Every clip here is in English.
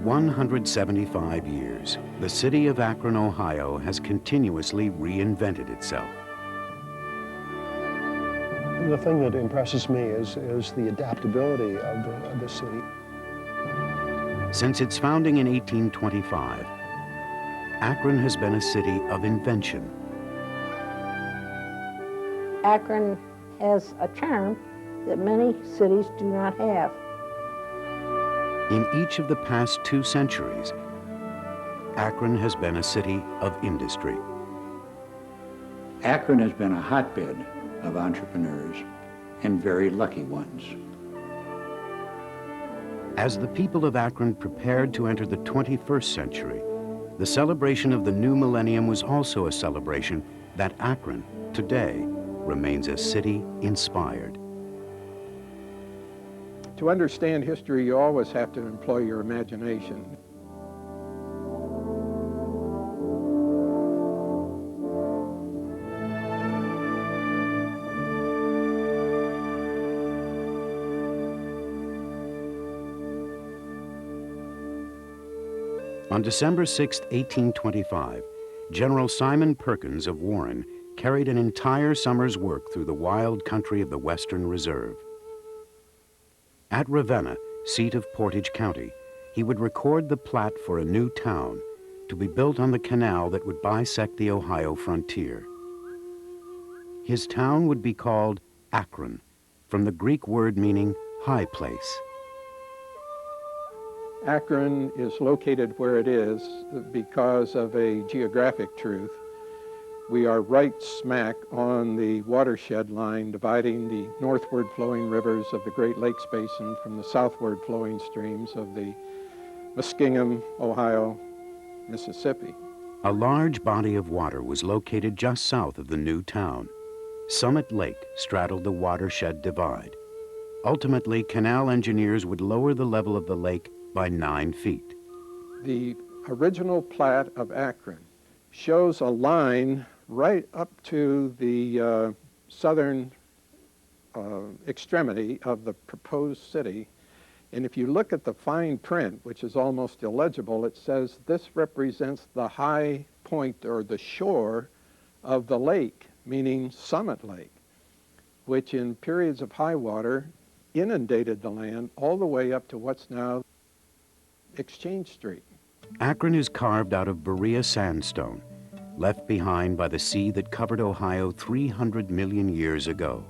175 years, the city of Akron, Ohio has continuously reinvented itself. The thing that impresses me is the adaptability of the city. Since its founding in 1825, Akron has been a city of invention. Akron has a charm that many cities do not have. In each of the past 2 centuries, Akron has been a city of industry. Akron has been a hotbed of entrepreneurs, and very lucky ones. As the people of Akron prepared to enter the 21st century, the celebration of the new millennium was also a celebration that Akron, today, remains a city inspired. To understand history, you always have to employ your imagination. On December 6, 1825, General Simon Perkins of Warren carried an entire summer's work through the wild country of the Western Reserve. At Ravenna, seat of Portage County, he would record the plat for a new town to be built on the canal that would bisect the Ohio frontier. His town would be called Akron, from the Greek word meaning high place. Akron is located where it is because of a geographic truth. We are right smack on the watershed line dividing the northward flowing rivers of the Great Lakes Basin from the southward flowing streams of the Muskingum, Ohio, Mississippi. A large body of water was located just south of the new town. Summit Lake straddled the watershed divide. Ultimately, canal engineers would lower the level of the lake by 9 feet. The original plat of Akron shows a line right up to the southern extremity of the proposed city. And if you look at the fine print, which is almost illegible, it says this represents the high point or the shore of the lake, meaning Summit Lake, which in periods of high water inundated the land all the way up to what's now Exchange Street. Akron is carved out of Berea sandstone, left behind by the sea that covered Ohio 300 million years ago.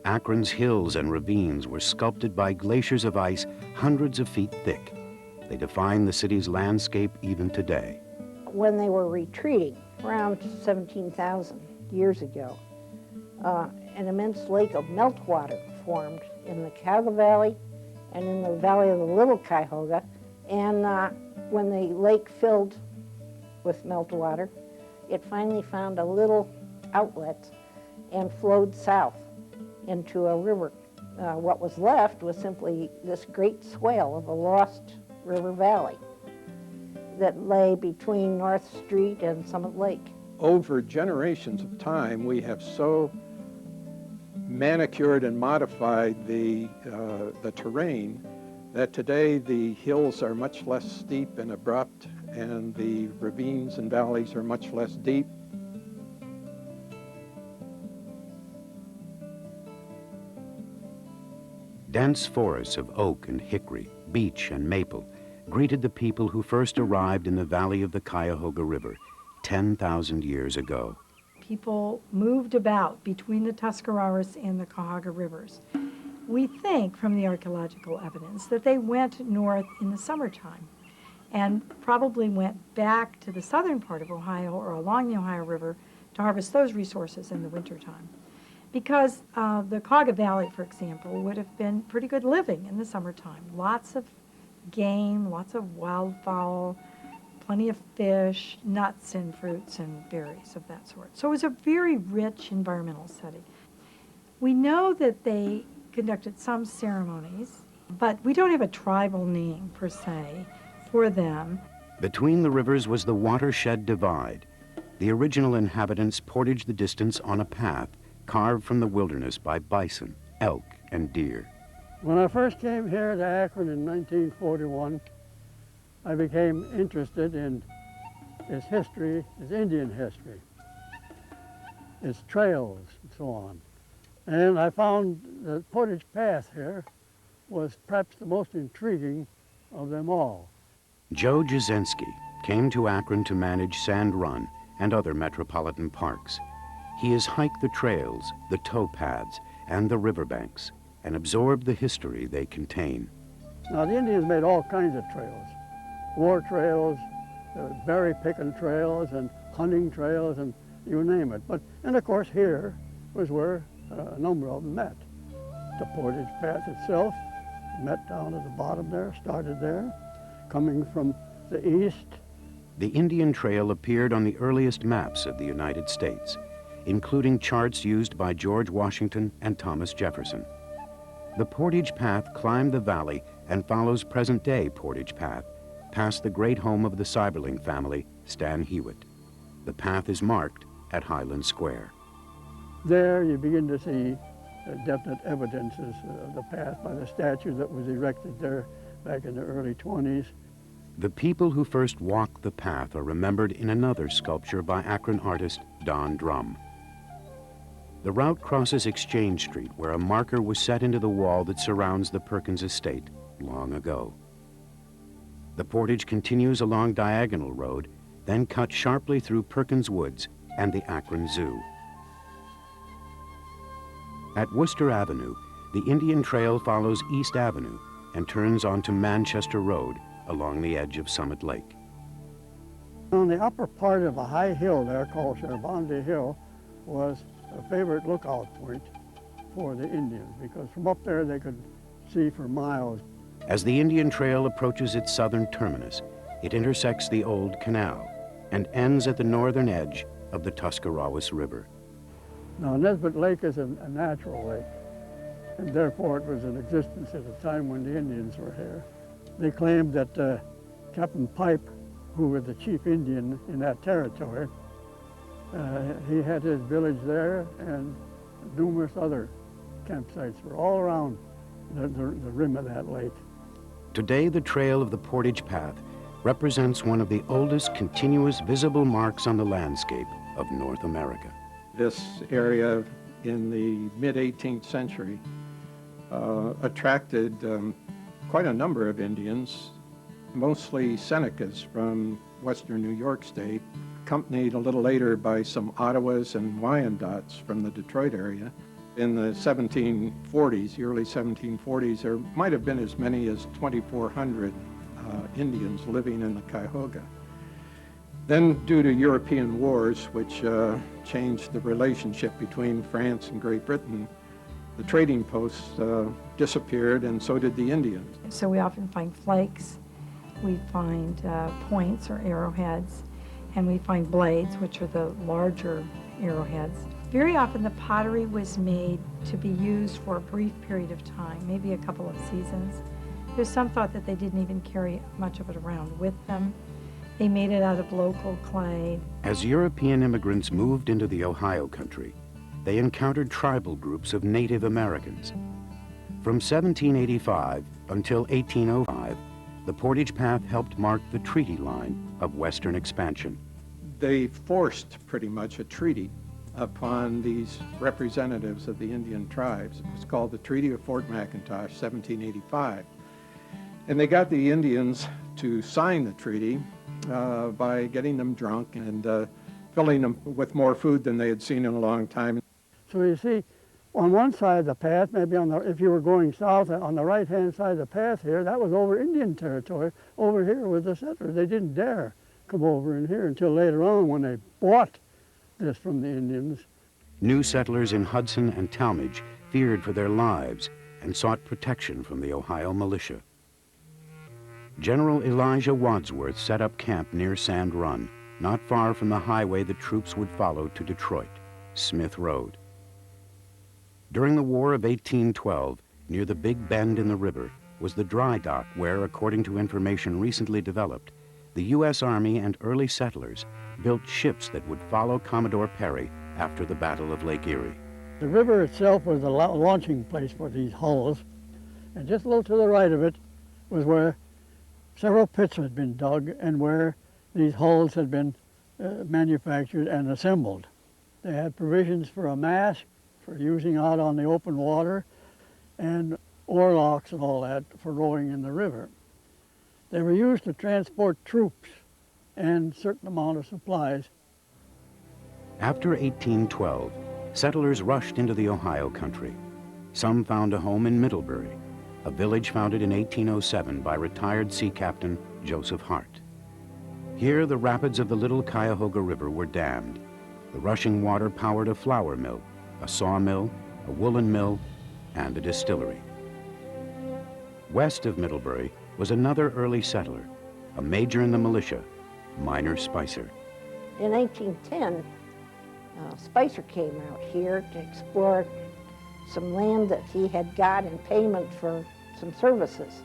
Akron's hills and ravines were sculpted by glaciers of ice hundreds of feet thick. They define the city's landscape even today. When they were retreating, around 17,000 years ago, an immense lake of meltwater formed in the Cuyahoga Valley and in the valley of the Little Cuyahoga. And when the lake filled with meltwater, it finally found a little outlet and flowed south into a river. What was left was simply this great swale of a lost river valley that lay between North Street and Summit Lake. Over generations of time, we have so manicured and modified the terrain that today the hills are much less steep and abrupt and the ravines and valleys are much less deep. Dense forests of oak and hickory, beech and maple greeted the people who first arrived in the valley of the Cuyahoga River 10,000 years ago. People moved about between the Tuscarawas and the Cuyahoga rivers. We think from the archaeological evidence that they went north in the summertime and probably went back to the southern part of Ohio or along the Ohio River to harvest those resources in the wintertime. Because the Cuyahoga Valley, for example, would have been pretty good living in the summertime. Lots of game, lots of wildfowl, plenty of fish, nuts and fruits and berries of that sort. So it was a very rich environmental setting. We know that they conducted some ceremonies, but we don't have a tribal name per se for them. Between the rivers was the watershed divide. The original inhabitants portaged the distance on a path carved from the wilderness by bison, elk, and deer. When I first came here to Akron in 1941, I became interested in its history, its Indian history, its trails, and so on. And I found the Portage Path here was perhaps the most intriguing of them all. Joe Jasinski came to Akron to manage Sand Run and other metropolitan parks. He has hiked the trails, the tow paths, and the riverbanks, and absorbed the history they contain. Now, the Indians made all kinds of trails, war trails, berry picking trails, and hunting trails, and you name it. And of course, here was where a number of them met. The Portage Path itself met down at the bottom there, started there, coming from the east. The Indian Trail appeared on the earliest maps of the United States, including charts used by George Washington and Thomas Jefferson. The Portage Path climbed the valley and follows present-day Portage Path, past the great home of the Seiberling family, Stan Hewitt. The path is marked at Highland Square. There you begin to see definite evidences of the path by the statue that was erected there back in the early 20s. The people who first walked the path are remembered in another sculpture by Akron artist Don Drum. The route crosses Exchange Street, where a marker was set into the wall that surrounds the Perkins estate long ago. The portage continues along Diagonal Road, then cuts sharply through Perkins Woods and the Akron Zoo. At Worcester Avenue, the Indian Trail follows East Avenue and turns onto Manchester Road along the edge of Summit Lake. On the upper part of a high hill there called Chervandi Hill was a favorite lookout point for the Indians, because from up there they could see for miles. As the Indian Trail approaches its southern terminus, it intersects the Old Canal and ends at the northern edge of the Tuscarawas River. Now, Nesbitt Lake is a natural lake, and therefore it was in existence at a time when the Indians were here. They claimed that Captain Pipe, who was the chief Indian in that territory, he had his village there, and numerous other campsites were all around the rim of that lake. Today, the trail of the Portage Path represents one of the oldest continuous visible marks on the landscape of North America. This area in the mid-18th century attracted quite a number of Indians, mostly Senecas from western New York State, accompanied a little later by some Ottawas and Wyandottes from the Detroit area. In the 1740s, the early 1740s, there might have been as many as 2,400 Indians living in the Cuyahoga. Then, due to European wars, which changed the relationship between France and Great Britain, the trading posts disappeared, and so did the Indians. So we often find flakes, we find points or arrowheads, and we find blades, which are the larger arrowheads. Very often the pottery was made to be used for a brief period of time, maybe a couple of seasons. There's some thought that they didn't even carry much of it around with them. They made it out of local clay. As European immigrants moved into the Ohio country, they encountered tribal groups of Native Americans. From 1785 until 1805, the Portage Path helped mark the treaty line of Western expansion. They forced pretty much a treaty upon these representatives of the Indian tribes. It was called the Treaty of Fort McIntosh, 1785. And they got the Indians to sign the treaty by getting them drunk and filling them with more food than they had seen in a long time. So you see, on one side of the path, maybe if you were going south, on the right-hand side of the path here, that was over Indian territory. Over here was the settlers. They didn't dare come over in here until later on when they bought this from the Indians. New settlers in Hudson and Talmadge feared for their lives and sought protection from the Ohio militia. General Elijah Wadsworth set up camp near Sand Run, not far from the highway the troops would follow to Detroit, Smith Road. During the War of 1812, near the Big Bend in the river, was the dry dock where, according to information recently developed, the U.S. Army and early settlers built ships that would follow Commodore Perry after the Battle of Lake Erie. The river itself was a launching place for these hulls, And just a little to the right of it was where several pits had been dug and where these hulls had been manufactured and assembled. They had provisions for a mast for using out on the open water and oarlocks and all that for rowing in the river. They were used to transport troops and a certain amount of supplies. After 1812, settlers rushed into the Ohio country. Some found a home in Middlebury, a village founded in 1807 by retired sea captain Joseph Hart. Here, the rapids of the Little Cuyahoga River were dammed. The rushing water powered a flour mill, a sawmill, a woolen mill, and a distillery. West of Middlebury was another early settler, a major in the militia, Minor Spicer. In 1810, Spicer came out here to explore some land that he had got in payment for some services,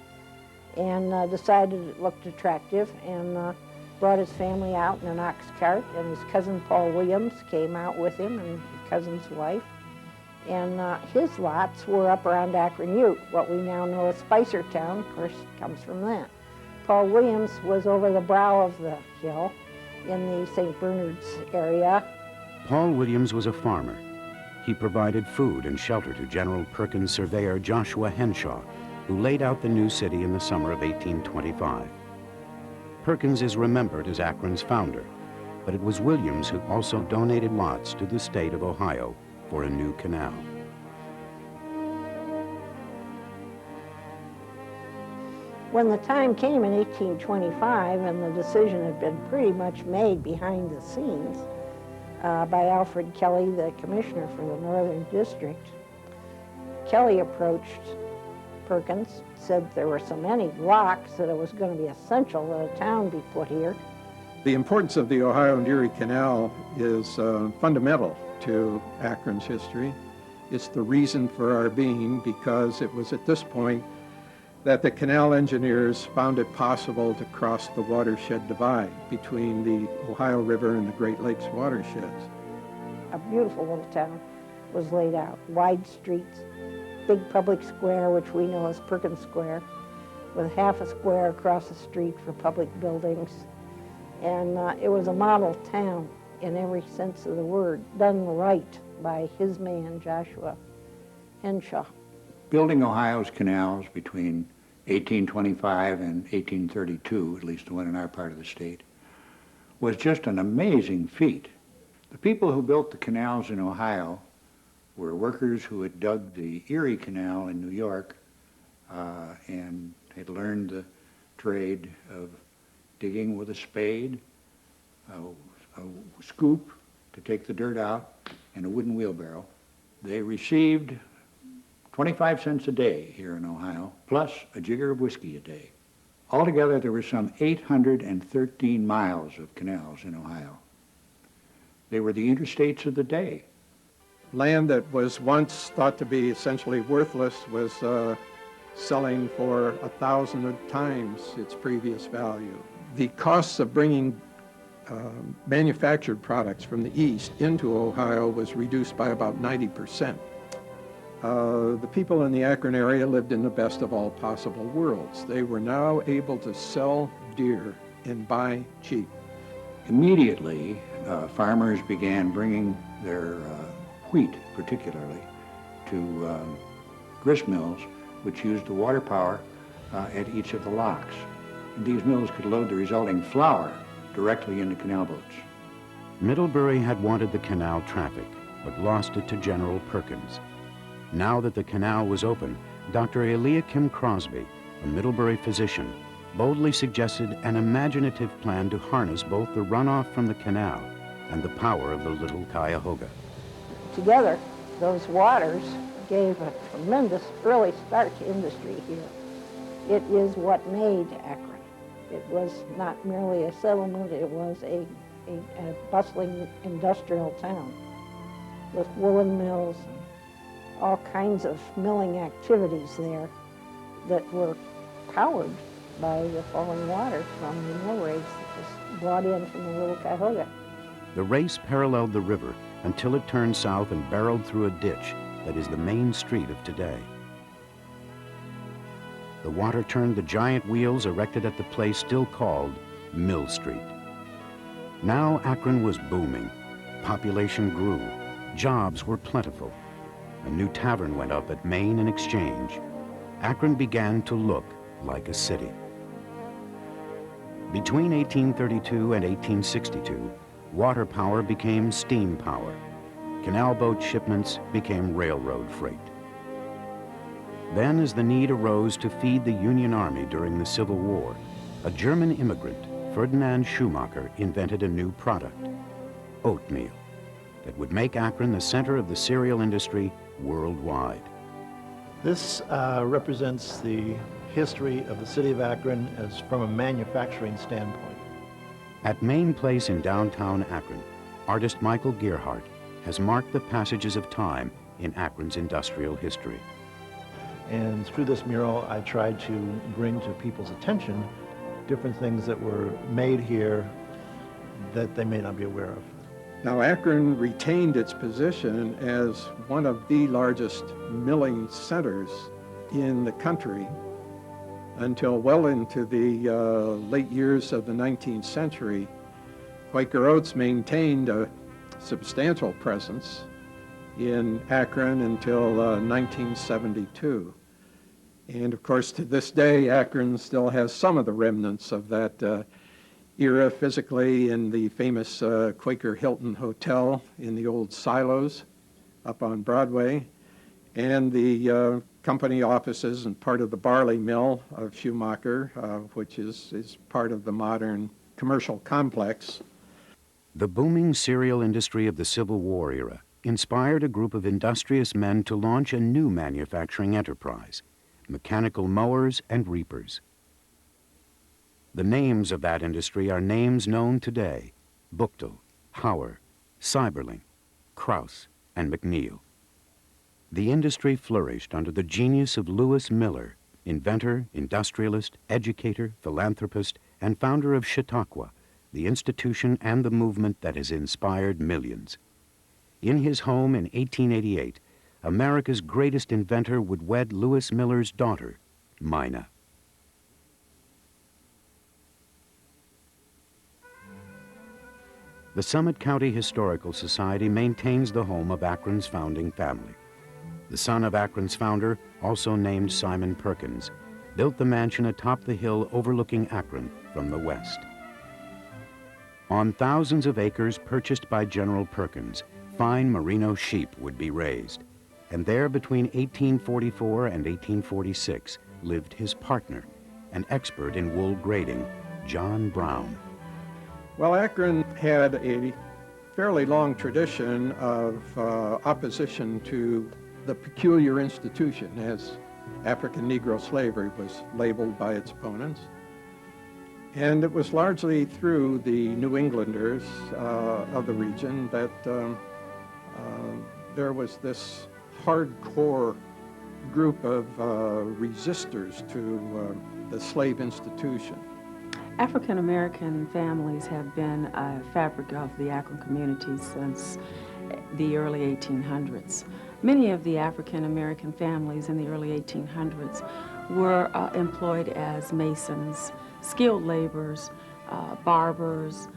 and decided it looked attractive, and brought his family out in an ox cart, and his cousin Paul Williams came out with him and his cousin's wife. And his lots were up around Akron Ute. What we now know as Spicertown, of course, comes from that. Paul Williams was over the brow of the hill in the St. Bernard's area. Paul Williams was a farmer. He provided food and shelter to General Perkins surveyor Joshua Henshaw, who laid out the new city in the summer of 1825. Perkins is remembered as Akron's founder, but it was Williams who also donated lots to the state of Ohio for a new canal. When the time came in 1825 and the decision had been pretty much made behind the scenes by Alfred Kelly, the commissioner for the Northern District, Kelly approached Perkins, said there were so many locks that it was going to be essential that a town be put here. The importance of the Ohio and Erie Canal is fundamental to Akron's history. It's the reason for our being, because it was at this point that the canal engineers found it possible to cross the watershed divide between the Ohio River and the Great Lakes watersheds. A beautiful little town was laid out, wide streets, big public square, which we know as Perkins Square, with half a square across the street for public buildings. And it was a model town in every sense of the word, done right by his man, Joshua Henshaw. Building Ohio's canals between 1825 and 1832, at least the one in our part of the state, was just an amazing feat. The people who built the canals in Ohio were workers who had dug the Erie Canal in New York and had learned the trade of digging with a spade, a scoop to take the dirt out, and a wooden wheelbarrow. They received 25 cents a day here in Ohio, plus a jigger of whiskey a day. Altogether, there were some 813 miles of canals in Ohio. They were the interstates of the day. Land that was once thought to be essentially worthless was selling for 1,000 times its previous value. The costs of bringing manufactured products from the east into Ohio was reduced by about 90%. The people in the Akron area lived in the best of all possible worlds. They were now able to sell dear and buy cheap. Immediately, farmers began bringing their wheat, particularly, to grist mills, which used the water power at each of the locks. And these mills could load the resulting flour directly into canal boats. Middlebury had wanted the canal traffic, but lost it to General Perkins. Now that the canal was open, Dr. Eliakim Crosby, a Middlebury physician, boldly suggested an imaginative plan to harness both the runoff from the canal and the power of the Little Cuyahoga. Together, those waters gave a tremendous early start to industry here. It is what made Akron. It was not merely a settlement, it was a bustling industrial town with woolen mills and all kinds of milling activities there that were powered by the falling water from the mill race that was brought in from the Little Cuyahoga. The race paralleled the river until it turned south and barreled through a ditch that is the main street of today. the water turned the giant wheels erected at the place still called Mill Street. Now Akron was booming. Population grew. Jobs were plentiful. A new tavern went up at Main and Exchange. Akron began to look like a city. Between 1832 and 1862, water power became steam power. Canal boat shipments became railroad freight. Then, as the need arose to feed the Union Army during the Civil War, a German immigrant, Ferdinand Schumacher, invented a new product, oatmeal, that would make Akron the center of the cereal industry worldwide. This represents the history of the city of Akron as from a manufacturing standpoint. At Main Place in downtown Akron, artist Michael Gearhart has marked the passages of time in Akron's industrial history. And through this mural, I tried to bring to people's attention different things that were made here that they may not be aware of. Now, Akron retained its position as one of the largest milling centers in the country until well into the late years of the 19th century. Quaker Oats maintained a substantial presence in Akron until 1972. And of course, to this day, Akron still has some of the remnants of that era physically in the famous Quaker Hilton Hotel in the old silos up on Broadway, and the company offices and part of the barley mill of Schumacher, which is part of the modern commercial complex. The booming cereal industry of the Civil War era inspired a group of industrious men to launch a new manufacturing enterprise, mechanical mowers and reapers. The names of that industry are names known today: Buchtel, Hauer, Seiberling, Krauss, and McNeil. The industry flourished under the genius of Lewis Miller, inventor, industrialist, educator, philanthropist, and founder of Chautauqua, the institution and the movement that has inspired millions. In his home in 1888, America's greatest inventor would wed Lewis Miller's daughter, Mina. The Summit County Historical Society maintains the home of Akron's founding family. The son of Akron's founder, also named Simon Perkins, built the mansion atop the hill overlooking Akron from the west. On thousands of acres purchased by General Perkins, fine merino sheep would be raised. And there between 1844 and 1846 lived his partner, an expert in wool grading, John Brown. Well, Akron had a fairly long tradition of opposition to the peculiar institution, as African Negro slavery was labeled by its opponents. And it was largely through the New Englanders of the region that there was this hardcore group of resistors to the slave institution. African American families have been a fabric of the Akron community since the early 1800s. Many of the African American families in the early 1800s were employed as masons, skilled laborers, barbers,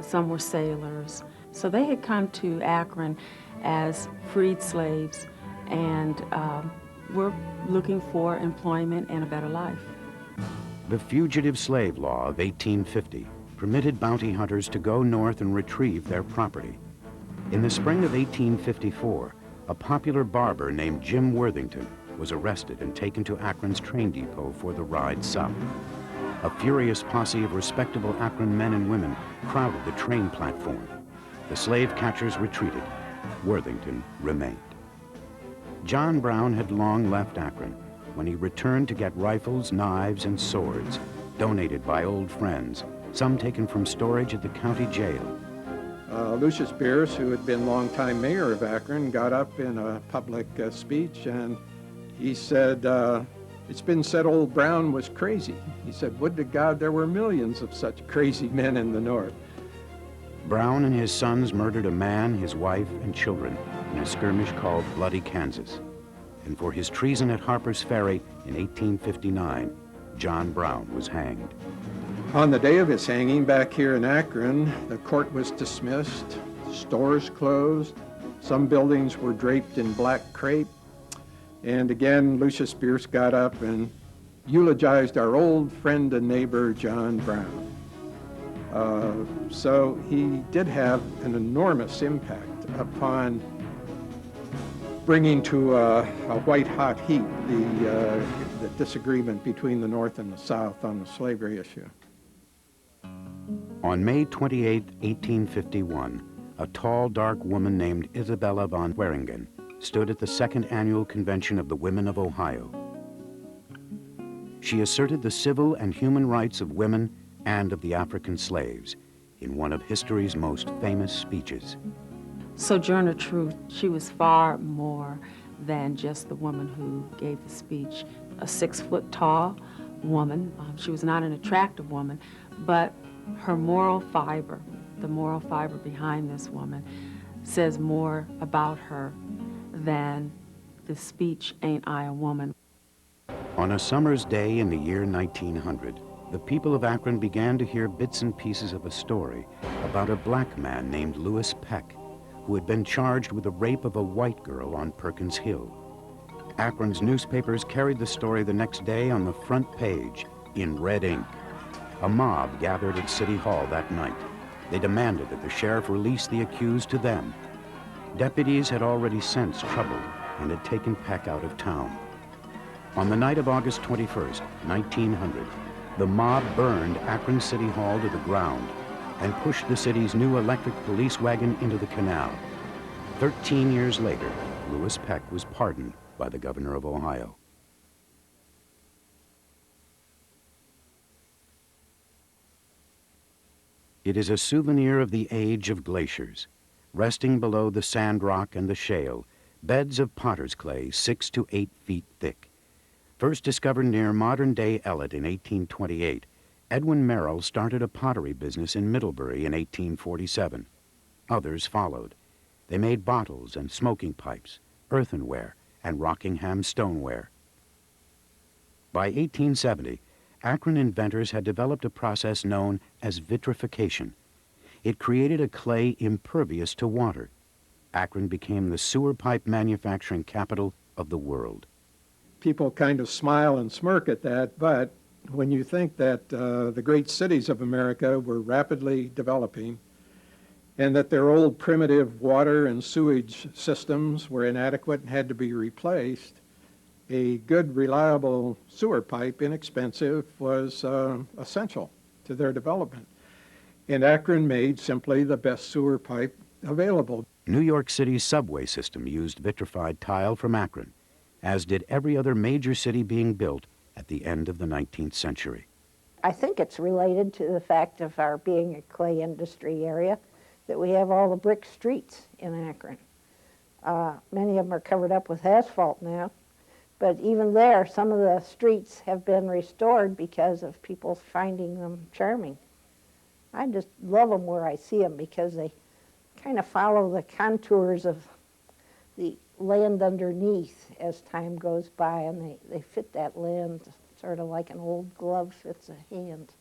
some were sailors. So they had come to Akron as freed slaves and were looking for employment and a better life. The Fugitive Slave Law of 1850 permitted bounty hunters to go north and retrieve their property. In the spring of 1854, a popular barber named Jim Worthington was arrested and taken to Akron's train depot for the ride south. A furious posse of respectable Akron men and women crowded the train platform. The slave catchers retreated. Worthington remained. John Brown had long left Akron when he returned to get rifles, knives, and swords, donated by old friends, some taken from storage at the county jail. Lucius Beers, who had been longtime mayor of Akron, got up in a public speech and he said, it's been said old Brown was crazy. He said, would to God there were millions of such crazy men in the North. Brown and his sons murdered a man, his wife, and children in a skirmish called Bloody Kansas. and for his treason at Harper's Ferry in 1859, John Brown was hanged. On the day of his hanging back here in Akron, the court was dismissed, stores closed, some buildings were draped in black crepe, and again Lucius Bierce got up and eulogized our old friend and neighbor, John Brown. So he did have an enormous impact upon bringing to a white-hot heat the disagreement between the North and the South on the slavery issue. On May 28, 1851, a tall, dark woman named Isabella von Waringen stood at the second annual convention of the Women of Ohio. She asserted the civil and human rights of women and of the African slaves in one of history's most famous speeches. Sojourner Truth, she was far more than just the woman who gave the speech. A 6-foot-tall woman. She was not an attractive woman, but her moral fiber, the moral fiber behind this woman, says more about her than the speech, "Ain't I a Woman?" On a summer's day in the year 1900, the people of Akron began to hear bits and pieces of a story about a black man named Lewis Peck, who had been charged with the rape of a white girl on Perkins Hill. Akron's newspapers carried the story the next day on the front page in red ink. A mob gathered at City Hall that night. They demanded that the sheriff release the accused to them. Deputies had already sensed trouble and had taken Peck out of town. On the night of August 21st, 1900, the mob burned Akron City Hall to the ground and pushed the city's new electric police wagon into the canal. 13 years later, Lewis Peck was pardoned by the governor of Ohio. It is a souvenir of the age of glaciers. Resting below the sand rock and the shale, beds of potter's clay 6 to 8 feet thick. First discovered near modern-day Ellet in 1828, Edwin Merrill started a pottery business in Middlebury in 1847. Others followed. They made bottles and smoking pipes, earthenware, and Rockingham stoneware. By 1870, Akron inventors had developed a process known as vitrification. It created a clay impervious to water. Akron became the sewer pipe manufacturing capital of the world. People kind of smile and smirk at that, but when you think that the great cities of America were rapidly developing and that their old primitive water and sewage systems were inadequate and had to be replaced, a good, reliable sewer pipe, inexpensive, was essential to their development. And Akron made simply the best sewer pipe available. New York City's subway system used vitrified tile from Akron, as did every other major city being built at the end of the 19th century. I think it's related to the fact of our being a clay industry area that we have all the brick streets in Akron. Many of them are covered up with asphalt now, but even there, some of the streets have been restored because of people finding them charming. I just love them where I see them because they kind of follow the contours of the land underneath as time goes by, and they fit that land sort of like an old glove fits a hand.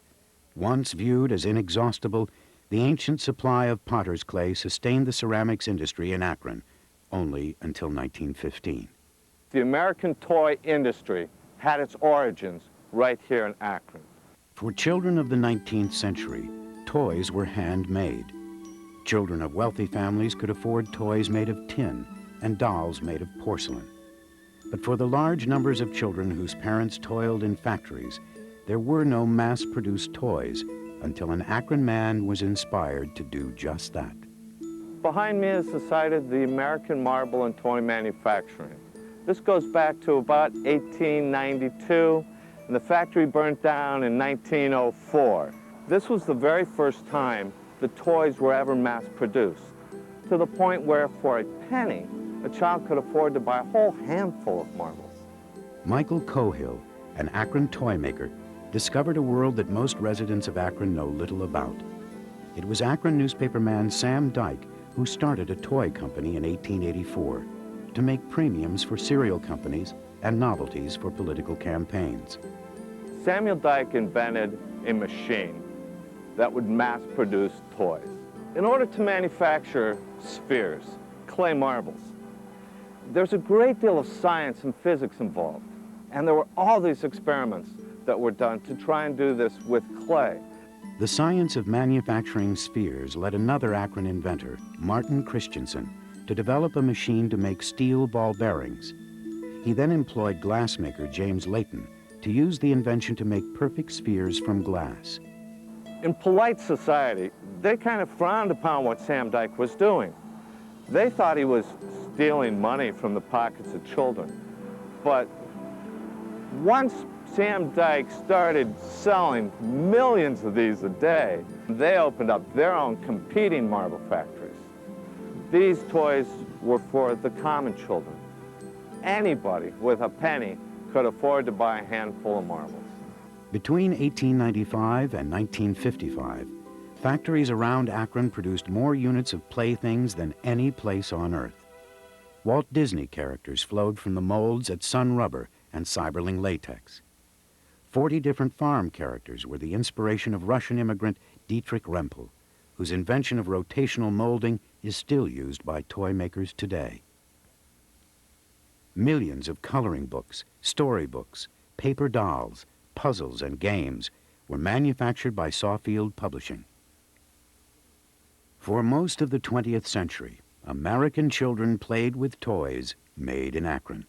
Once viewed as inexhaustible, the ancient supply of potter's clay sustained the ceramics industry in Akron only until 1915. The American toy industry had its origins right here in Akron. For children of the 19th century, toys were handmade. Children of wealthy families could afford toys made of tin and dolls made of porcelain. But for the large numbers of children whose parents toiled in factories, there were no mass-produced toys until an Akron man was inspired to do just that. Behind me is the site of the American Marble and Toy Manufacturing. This goes back to about 1892, and the factory burnt down in 1904. This was the very first time the toys were ever mass-produced, to the point where for a penny, a child could afford to buy a whole handful of marbles. Michael Cohill, an Akron toy maker, discovered a world that most residents of Akron know little about. It was Akron newspaperman Sam Dyke who started a toy company in 1884 to make premiums for cereal companies and novelties for political campaigns. Samuel Dyke invented a machine that would mass produce toys. In order to manufacture spheres, clay marbles, there's a great deal of science and physics involved. And there were all these experiments that were done to try and do this with clay. The science of manufacturing spheres led another Akron inventor, Martin Christensen, to develop a machine to make steel ball bearings. He then employed glassmaker James Layton to use the invention to make perfect spheres from glass. In polite society, they kind of frowned upon what Sam Dyke was doing. They thought he was stealing money from the pockets of children. But once Sam Dyke started selling millions of these a day, they opened up their own competing marble factories. These toys were for the common children. Anybody with a penny could afford to buy a handful of marbles. Between 1895 and 1955, factories around Akron produced more units of playthings than any place on Earth. Walt Disney characters flowed from the molds at Sun Rubber and Cyberling Latex. 40 different farm characters were the inspiration of Russian immigrant Dietrich Rempel, whose invention of rotational molding is still used by toy makers today. Millions of coloring books, storybooks, paper dolls, puzzles, and games were manufactured by Sawfield Publishing. For most of the 20th century, American children played with toys made in Akron.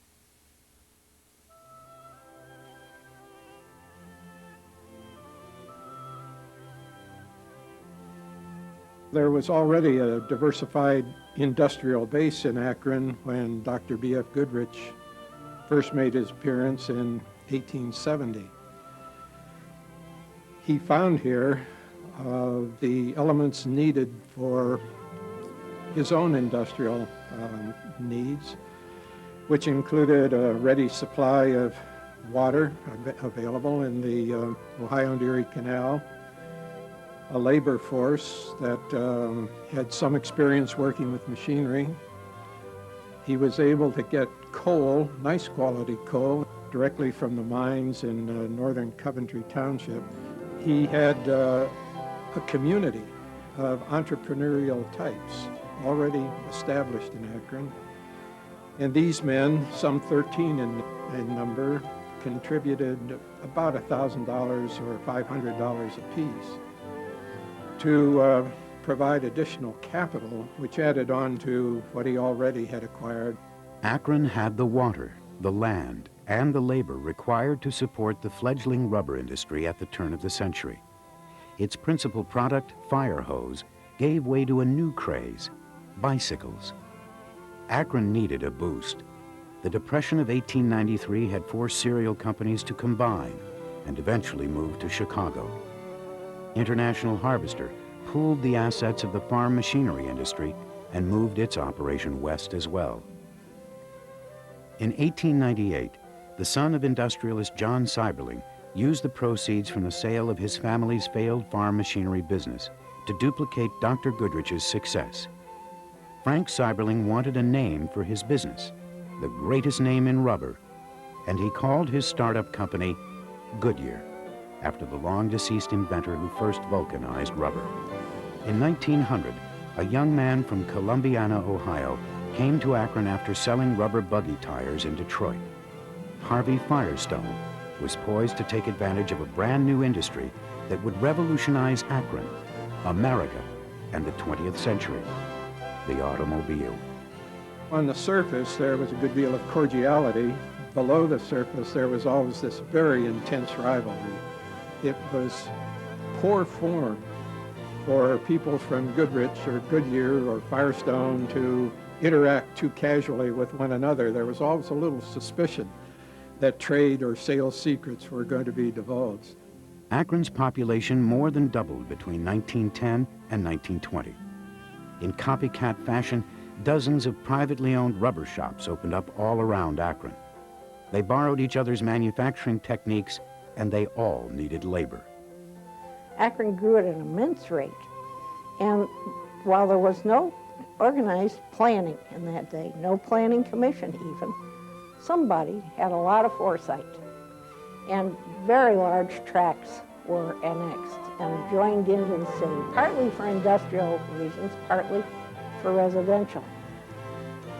There was already a diversified industrial base in Akron when Dr. B.F. Goodrich first made his appearance in 1870. He found here the elements needed for his own industrial needs, which included a ready supply of water available in the Ohio and Erie Canal, a labor force that had some experience working with machinery. He was able to get coal, nice quality coal, directly from the mines in northern Coventry Township. He had a community of entrepreneurial types already established in Akron. And these men, some 13 in number, contributed about $1,000 or $500 apiece to provide additional capital, which added on to what he already had acquired. Akron had the water, the land, and the labor required to support the fledgling rubber industry at the turn of the century. Its principal product, fire hose, gave way to a new craze, bicycles. Akron needed a boost. The Depression of 1893 had forced cereal companies to combine and eventually move to Chicago. International Harvester pooled the assets of the farm machinery industry and moved its operation west as well. In 1898, the son of industrialist John Cyberling used the proceeds from the sale of his family's failed farm machinery business to duplicate Dr. Goodrich's success. Frank Cyberling wanted a name for his business, the greatest name in rubber, and he called his startup company Goodyear, after the long-deceased inventor who first vulcanized rubber. In 1900, a young man from Columbiana, Ohio, came to Akron after selling rubber buggy tires in Detroit. Harvey Firestone was poised to take advantage of a brand new industry that would revolutionize Akron, America, and the 20th century, the automobile. On the surface, there was a good deal of cordiality. Below the surface, there was always this very intense rivalry. It was poor form for people from Goodrich or Goodyear or Firestone to interact too casually with one another. There was always a little suspicion that trade or sales secrets were going to be divulged. Akron's population more than doubled between 1910 and 1920. In copycat fashion, dozens of privately owned rubber shops opened up all around Akron. They borrowed each other's manufacturing techniques, and they all needed labor. Akron grew at an immense rate, and while there was no organized planning in that day. No planning commission even. Somebody had a lot of foresight. And very large tracts were annexed and joined into the city, partly for industrial reasons, partly for residential.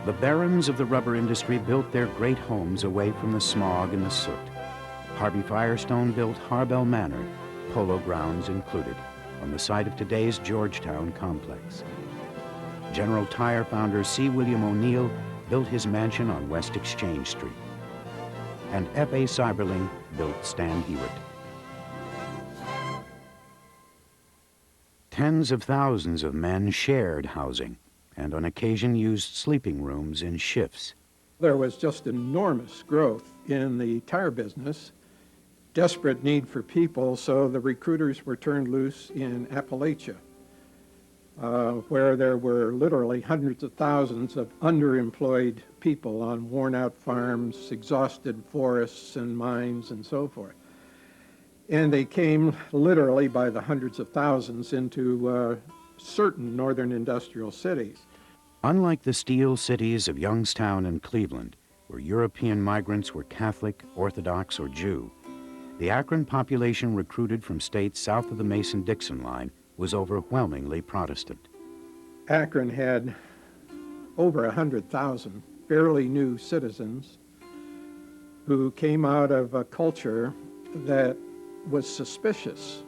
The barons of the rubber industry built their great homes away from the smog and the soot. Harvey Firestone built Harbell Manor, polo grounds included, on the site of today's Georgetown complex. General Tire founder C. William O'Neill built his mansion on West Exchange Street. And F.A. Seiberling built Stan Hewitt. Tens of thousands of men shared housing and on occasion used sleeping rooms in shifts. There was just enormous growth in the tire business, desperate need for people, so the recruiters were turned loose in Appalachia, where there were literally hundreds of thousands of underemployed people on worn-out farms, exhausted forests and mines and so forth. And they came literally by the hundreds of thousands into certain northern industrial cities. Unlike the steel cities of Youngstown and Cleveland, where European migrants were Catholic, Orthodox, or Jew, the Akron population recruited from states south of the Mason-Dixon line was overwhelmingly Protestant. Akron had over 100,000 fairly new citizens who came out of a culture that was suspicious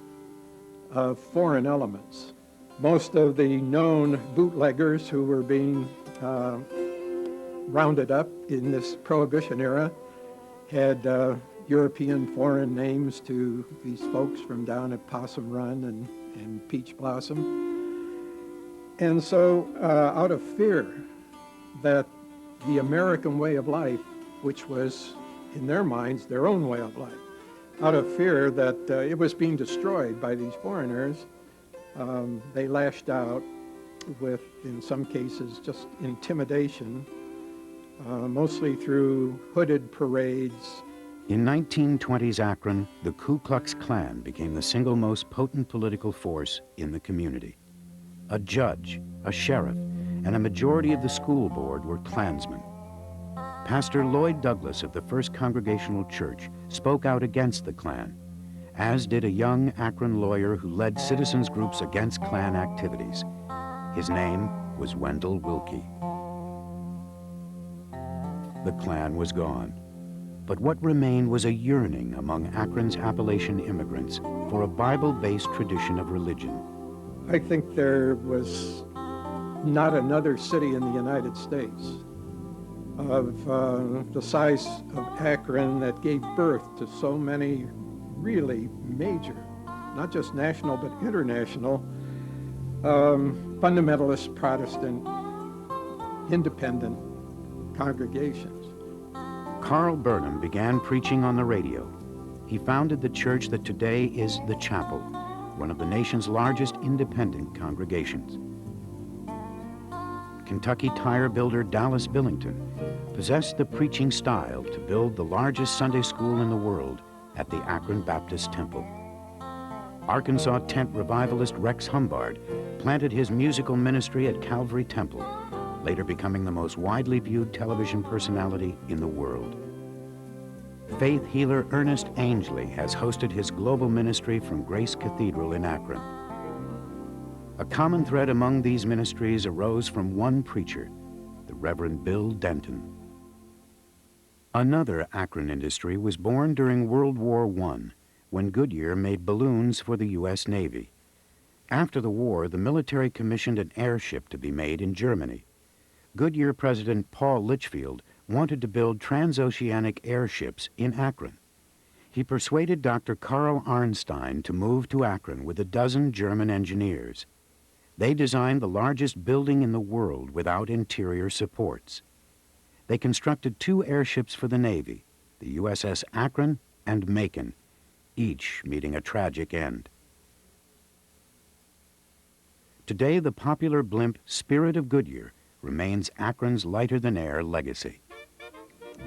of foreign elements. Most of the known bootleggers who were being rounded up in this Prohibition era had European foreign names to these folks from down at Possum Run and Peach Blossom. And so out of fear that the American way of life, which was in their minds their own way of life, out of fear that it was being destroyed by these foreigners, they lashed out with, in some cases, just intimidation, mostly through hooded parades. In 1920s Akron, the Ku Klux Klan became the single most potent political force in the community. A judge, a sheriff, and a majority of the school board were Klansmen. Pastor Lloyd Douglas of the First Congregational Church spoke out against the Klan, as did a young Akron lawyer who led citizens groups against Klan activities. His name was Wendell Willkie. The Klan was gone, but what remained was a yearning among Akron's Appalachian immigrants for a Bible-based tradition of religion. I think there was not another city in the United States of the size of Akron that gave birth to so many really major, not just national but international, fundamentalist Protestant independent congregations. Carl Burnham began preaching on the radio. He founded the church that today is the Chapel, one of the nation's largest independent congregations. Kentucky tire builder Dallas Billington possessed the preaching style to build the largest Sunday school in the world at the Akron Baptist Temple. Arkansas tent revivalist Rex Humbard planted his musical ministry at Calvary Temple, later becoming the most widely viewed television personality in the world. Faith healer Ernest Angley has hosted his global ministry from Grace Cathedral in Akron. A common thread among these ministries arose from one preacher, the Reverend Bill Denton. Another Akron industry was born during World War I, when Goodyear made balloons for the U.S. Navy. After the war, the military commissioned an airship to be made in Germany. Goodyear President Paul Litchfield wanted to build transoceanic airships in Akron. He persuaded Dr. Karl Arnstein to move to Akron with a dozen German engineers. They designed the largest building in the world without interior supports. They constructed two airships for the Navy, the USS Akron and Macon, each meeting a tragic end. Today, the popular blimp Spirit of Goodyear remains Akron's lighter-than-air legacy.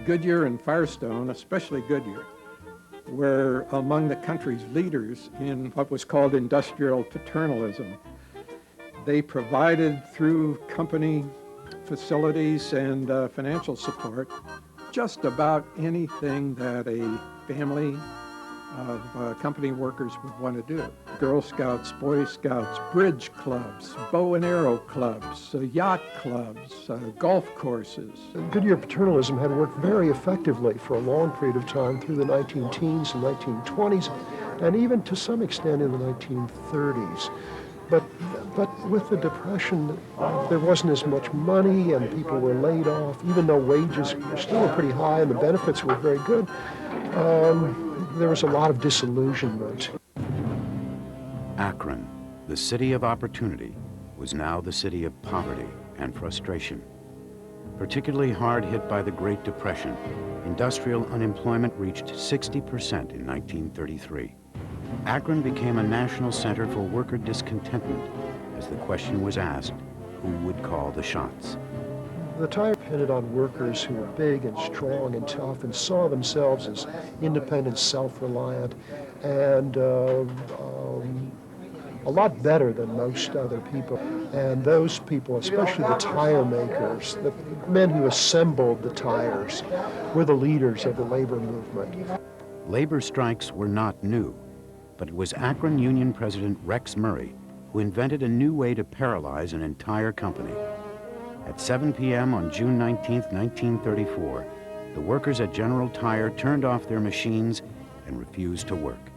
Goodyear and Firestone, especially Goodyear, were among the country's leaders in what was called industrial paternalism. They provided, through company facilities and financial support, just about anything that a family of company workers would want to do. Girl Scouts, Boy Scouts, bridge clubs, bow and arrow clubs, yacht clubs, golf courses. Goodyear paternalism had worked very effectively for a long period of time through the 19-teens and 1920s, and even to some extent in the 1930s. But with the Depression, there wasn't as much money and people were laid off, even though wages were still pretty high and the benefits were very good. There was a lot of disillusionment. Akron, the city of opportunity, was now the city of poverty and frustration. Particularly hard hit by the Great Depression, industrial unemployment reached 60% in 1933. Akron became a national center for worker discontentment as the question was asked, who would call the shots? The tire depended on workers who were big and strong and tough and saw themselves as independent, self-reliant, and a lot better than most other people. And those people, especially the tire makers, the men who assembled the tires, were the leaders of the labor movement. Labor strikes were not new, but it was Akron Union President Rex Murray who invented a new way to paralyze an entire company. At 7 p.m. on June 19, 1934, the workers at General Tire turned off their machines and refused to work.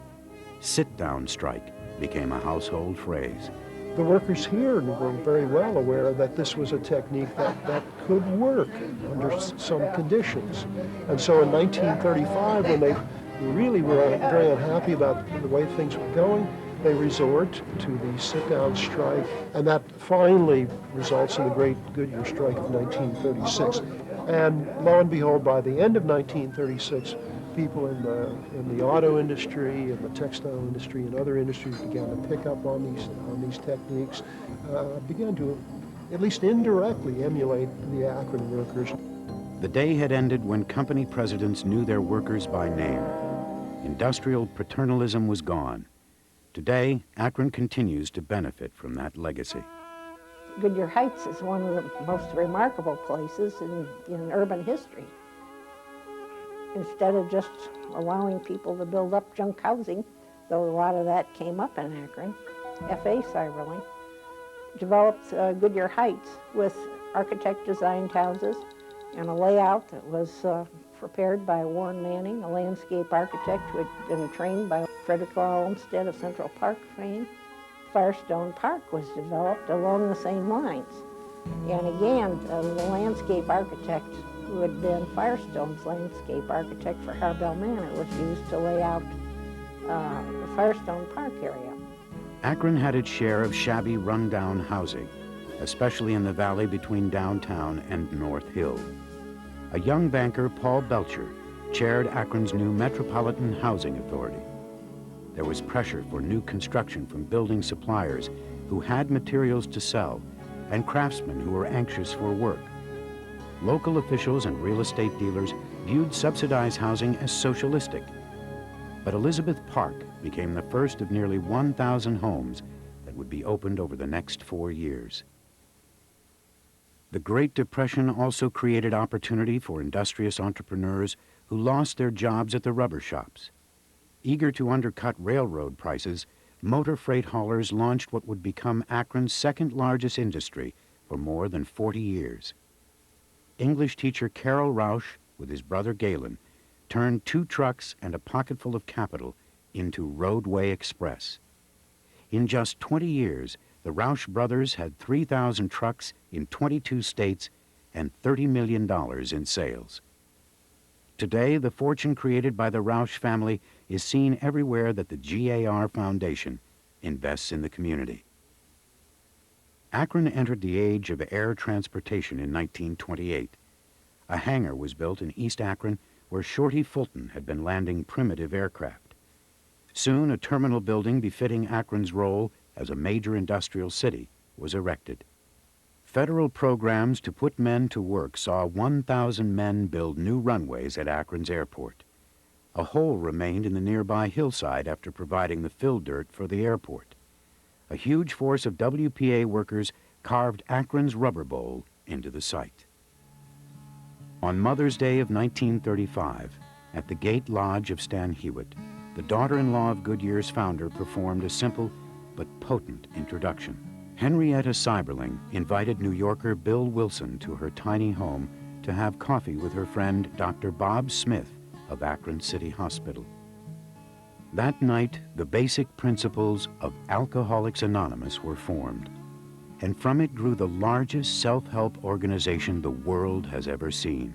Sit-down strike became a household phrase. The workers here were very well aware that this was a technique that could work under some conditions. And so in 1935, when they really were very unhappy about the way things were going, they resort to the sit-down strike, and that finally results in the Great Goodyear Strike of 1936. And lo and behold, by the end of 1936, people in the auto industry, and the textile industry, and other industries began to pick up on these techniques, began to, at least indirectly, emulate the Akron workers. The day had ended when company presidents knew their workers by name. Industrial paternalism was gone. Today, Akron continues to benefit from that legacy. Goodyear Heights is one of the most remarkable places in urban history. Instead of just allowing people to build up junk housing, though a lot of that came up in Akron, F.A. Cyberling developed Goodyear Heights with architect-designed houses and a layout that was prepared by Warren Manning, a landscape architect who had been trained by Frederick Law Olmsted of Central Park fame. Firestone Park was developed along the same lines. And again, the landscape architect who had been Firestone's landscape architect for Harbell Manor was used to lay out the Firestone Park area. Akron had its share of shabby, run-down housing, especially in the valley between downtown and North Hill. A young banker, Paul Belcher, chaired Akron's new Metropolitan Housing Authority. There was pressure for new construction from building suppliers who had materials to sell and craftsmen who were anxious for work. Local officials and real estate dealers viewed subsidized housing as socialistic. But Elizabeth Park became the first of nearly 1,000 homes that would be opened over the next 4 years. The Great Depression also created opportunity for industrious entrepreneurs who lost their jobs at the rubber shops. Eager to undercut railroad prices, motor freight haulers launched what would become Akron's second largest industry for more than 40 years. English teacher Carol Rausch, with his brother Galen, turned 2 trucks and a pocketful of capital into Roadway Express. In just 20 years, the Rausch brothers had 3,000 trucks in 22 states and $30 million in sales. Today, the fortune created by the Rausch family is seen everywhere that the GAR Foundation invests in the community. Akron entered the age of air transportation in 1928. A hangar was built in East Akron where Shorty Fulton had been landing primitive aircraft. Soon, a terminal building befitting Akron's role as a major industrial city was erected. Federal programs to put men to work saw 1,000 men build new runways at Akron's airport. A hole remained in the nearby hillside after providing the fill dirt for the airport. a huge force of WPA workers carved Akron's rubber bowl into the site. On Mother's Day of 1935, at the Gate Lodge of Stan Hewitt, the daughter-in-law of Goodyear's founder performed a simple but potent introduction. Henrietta Seiberling invited New Yorker Bill Wilson to her tiny home to have coffee with her friend Dr. Bob Smith of Akron City Hospital. That night, the basic principles of Alcoholics Anonymous were formed, and from it grew the largest self-help organization the world has ever seen.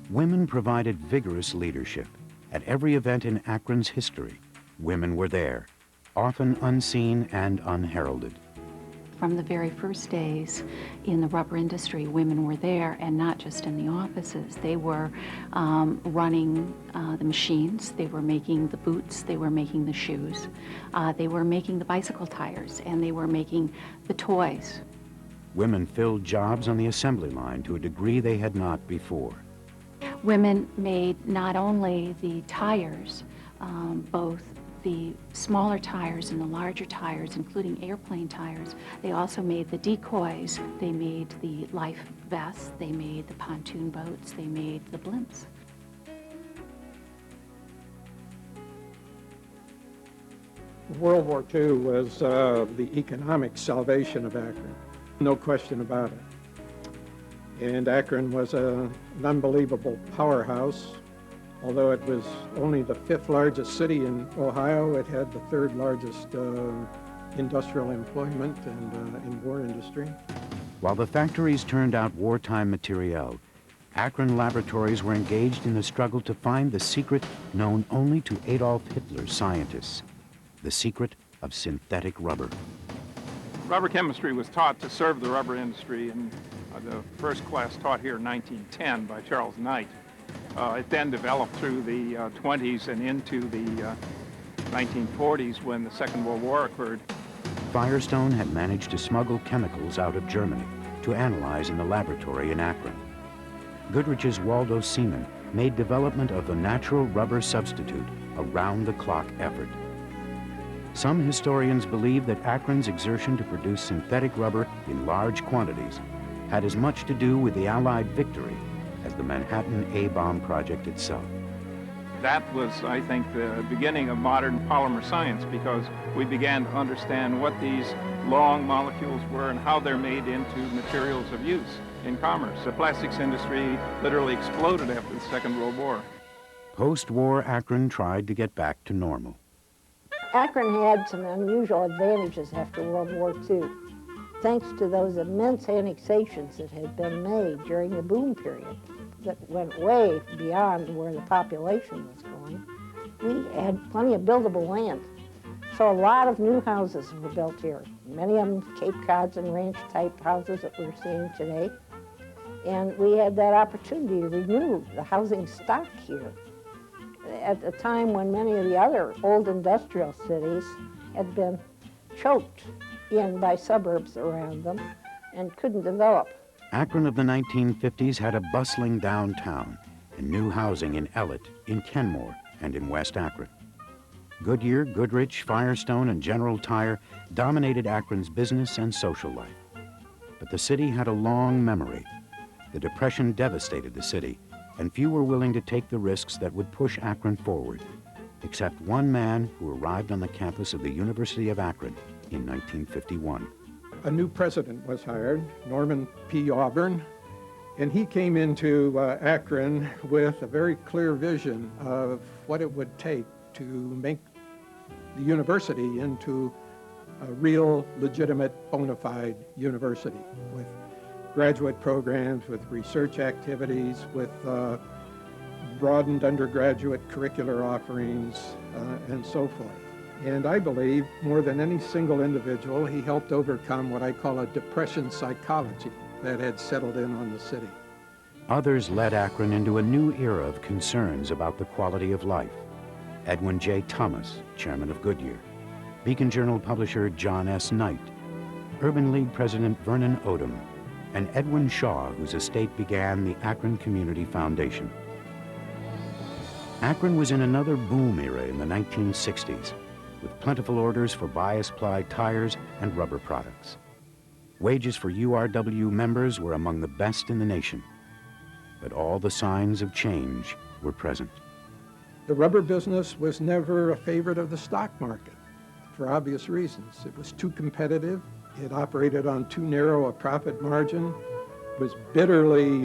Women provided vigorous leadership. At every event in Akron's history, women were there, often unseen and unheralded. From the very first days in the rubber industry, women were there, and not just in the offices. They were running the machines, they were making the boots, they were making the shoes, they were making the bicycle tires, and they were making the toys. Women filled jobs on the assembly line to a degree they had not before. Women made not only the tires, both the smaller tires and the larger tires, including airplane tires. They also made the decoys, they made the life vests, they made the pontoon boats, they made the blimps. World War II was the economic salvation of Akron, no question about it. And Akron was an unbelievable powerhouse. Although it was only the 5th largest city in Ohio, it had the 3rd largest industrial employment and in war industry. While the factories turned out wartime materiel, Akron laboratories were engaged in the struggle to find the secret known only to Adolf Hitler's scientists, the secret of synthetic rubber. Rubber chemistry was taught to serve the rubber industry in the first class taught here in 1910 by Charles Knight. It then developed through the 20s and into the 1940s when the Second World War occurred. Firestone had managed to smuggle chemicals out of Germany to analyze in the laboratory in Akron. Goodrich's Waldo Seaman made development of the natural rubber substitute a round-the-clock effort. Some historians believe that Akron's exertion to produce synthetic rubber in large quantities had as much to do with the Allied victory as the Manhattan A-bomb project itself. That was, I think, the beginning of modern polymer science, because we began to understand what these long molecules were and how they're made into materials of use in commerce. The plastics industry literally exploded after the Second World War. Post-war Akron tried to get back to normal. Akron had some unusual advantages after World War II. Thanks to those immense annexations that had been made during the boom period that went way beyond where the population was going, we had plenty of buildable land. So a lot of new houses were built here, many of them Cape Cods and ranch type houses that we're seeing today. And we had that opportunity to renew the housing stock here at a time when many of the other old industrial cities had been choked in by suburbs around them and couldn't develop. Akron of the 1950s had a bustling downtown and new housing in Ellet, in Kenmore, and in West Akron. Goodyear, Goodrich, Firestone, and General Tire dominated Akron's business and social life. But the city had a long memory. The Depression devastated the city, and few were willing to take the risks that would push Akron forward, except one man who arrived on the campus of the University of Akron in 1951. A new president was hired, Norman P. Auburn, and he came into Akron with a very clear vision of what it would take to make the university into a real, legitimate, bona fide university with graduate programs, with research activities, with broadened undergraduate curricular offerings, and so forth. And I believe, more than any single individual, he helped overcome what I call a depression psychology that had settled in on the city. Others led Akron into a new era of concerns about the quality of life. Edwin J. Thomas, chairman of Goodyear, Beacon Journal publisher John S. Knight, Urban League president Vernon Odom, and Edwin Shaw, whose estate began the Akron Community Foundation. Akron was in another boom era in the 1960s. with plentiful orders for bias-ply tires and rubber products. Wages for URW members were among the best in the nation, but all the signs of change were present. The rubber business was never a favorite of the stock market for obvious reasons. It was too competitive. It operated on too narrow a profit margin, was bitterly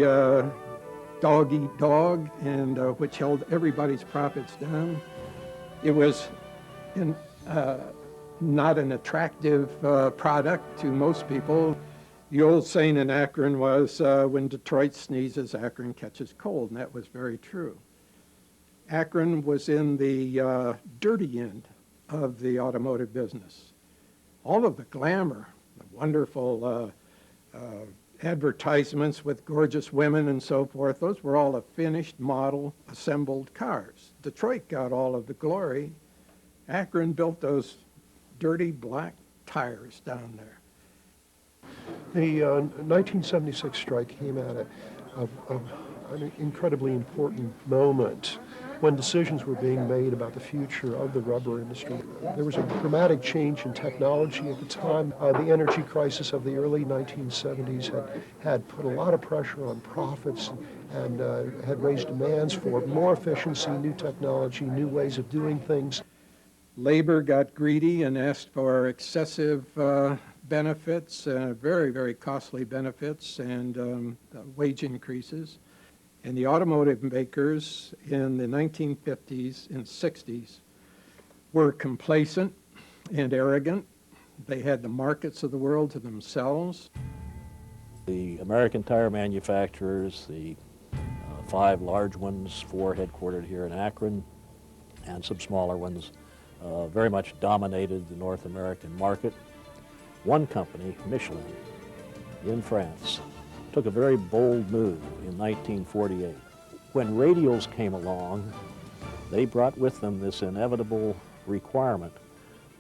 dog-eat-dog, and which held everybody's profits down. It was not an attractive product to most people. The old saying in Akron was, when Detroit sneezes, Akron catches cold, and that was very true. Akron was in the dirty end of the automotive business. All of the glamour, the wonderful advertisements with gorgeous women and so forth, those were all the finished model assembled cars. Detroit got all of the glory. Akron built those dirty black tires down there. The 1976 strike came at an incredibly important moment when decisions were being made about the future of the rubber industry. There was a dramatic change in technology at the time. The energy crisis of the early 1970s had put a lot of pressure on profits and had raised demands for more efficiency, new technology, new ways of doing things. Labor got greedy and asked for excessive benefits, very, very costly benefits, and wage increases. And the automotive makers in the 1950s and 60s were complacent and arrogant. They had the markets of the world to themselves. The American tire manufacturers, the 5 large ones, 4 headquartered here in Akron, and some smaller ones, very much dominated the North American market. One company, Michelin, in France, took a very bold move in 1948. When radials came along, they brought with them this inevitable requirement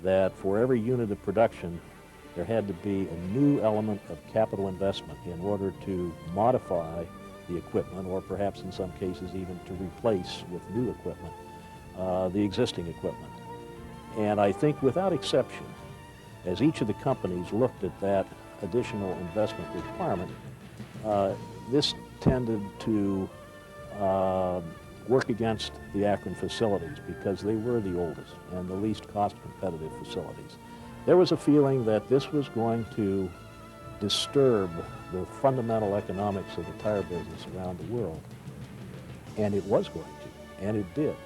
that for every unit of production, there had to be a new element of capital investment in order to modify the equipment, or perhaps in some cases even to replace with new equipment, the existing equipment. And I think without exception, as each of the companies looked at that additional investment requirement, this tended to work against the Akron facilities because they were the oldest and the least cost-competitive facilities. There was a feeling that this was going to disturb the fundamental economics of the tire business around the world, and it was going to, and it did.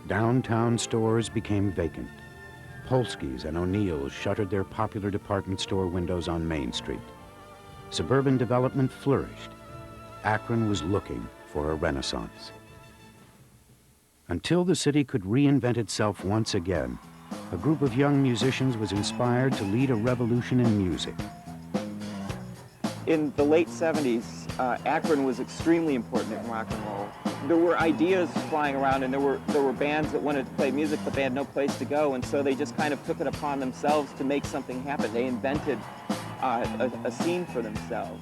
Downtown stores became vacant. Polsky's and O'Neill's shuttered their popular department store windows on Main Street. Suburban development flourished. Akron was looking for a renaissance. Until the city could reinvent itself once again, a group of young musicians was inspired to lead a revolution in music. In the late 70s, Akron was extremely important in rock and roll. There were ideas flying around, and there were bands that wanted to play music, but they had no place to go, and so they just kind of took it upon themselves to make something happen. They invented a scene for themselves,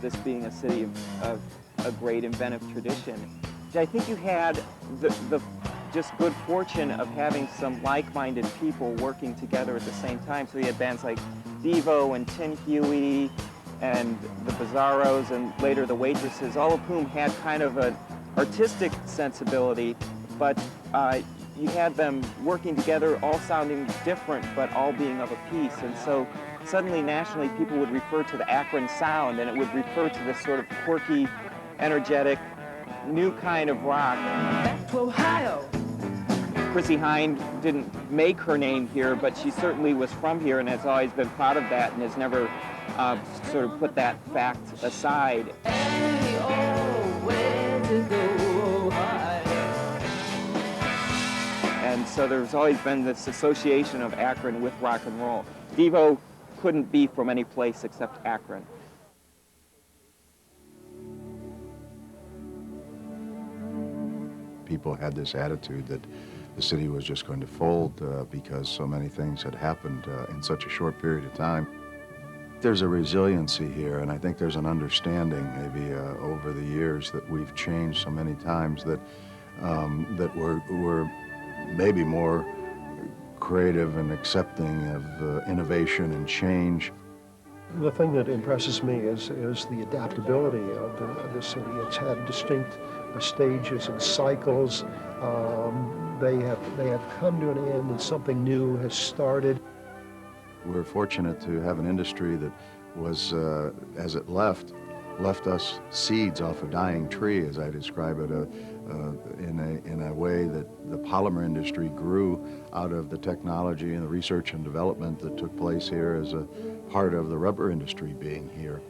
this being a city of a great inventive tradition. I think you had the just good fortune of having some like-minded people working together at the same time. So you had bands like Devo and Tin Huey and the Bizarros and later the Waitresses, all of whom had kind of an artistic sensibility, but you had them working together, all sounding different, but all being of a piece. And so suddenly nationally people would refer to the Akron sound, and it would refer to this sort of quirky, energetic, new kind of rock. Back to Ohio. Chrissie Hynde didn't make her name here, but she certainly was from here and has always been proud of that and has never sort of put that fact aside. And so there's always been this association of Akron with rock and roll. Devo couldn't be from any place except Akron. People had this attitude that the city was just going to fold because so many things had happened in such a short period of time. there's a resiliency here, and I think there's an understanding maybe over the years that we've changed so many times that that we're maybe more creative and accepting of innovation and change. The thing that impresses me is the adaptability of the city. It's had distinct stages and cycles. They have come to an end and something new has started. We're fortunate to have an industry that was, as it left us seeds off a dying tree, as I describe it, in a way that the polymer industry grew out of the technology and the research and development that took place here as a part of the rubber industry being here.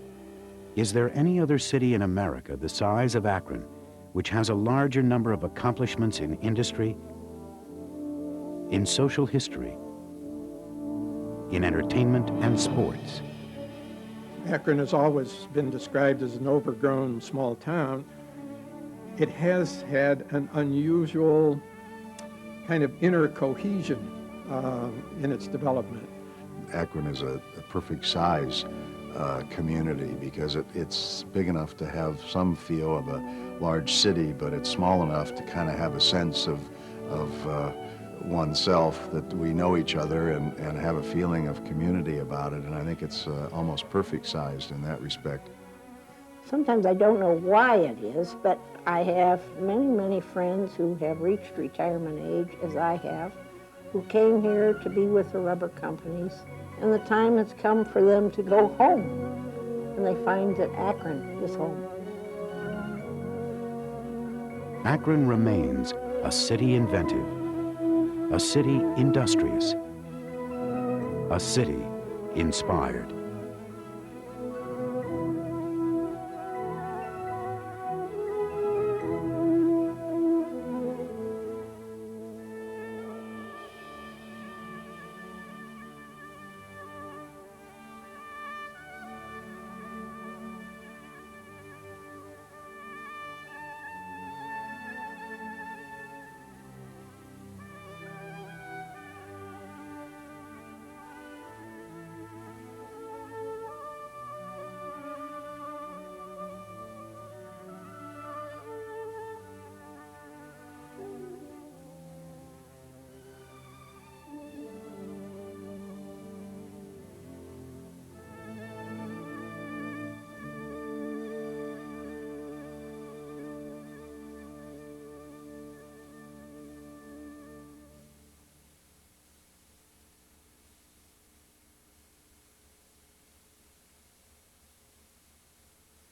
Is there any other city in America the size of Akron which has a larger number of accomplishments in industry, in social history, in entertainment and sports? Akron has always been described as an overgrown small town. It has had an unusual kind of inner cohesion in its development. Akron is a perfect size community because it's big enough to have some feel of a large city, but it's small enough to kind of have a sense of oneself, that we know each other and have a feeling of community about it, and I think it's almost perfect sized in that respect. Sometimes I don't know why it is, but I have many, many friends who have reached retirement age, as I have, who came here to be with the rubber companies, and the time has come for them to go home, and they find that Akron is home. Akron remains a city inventive, a city industrious, a city inspired.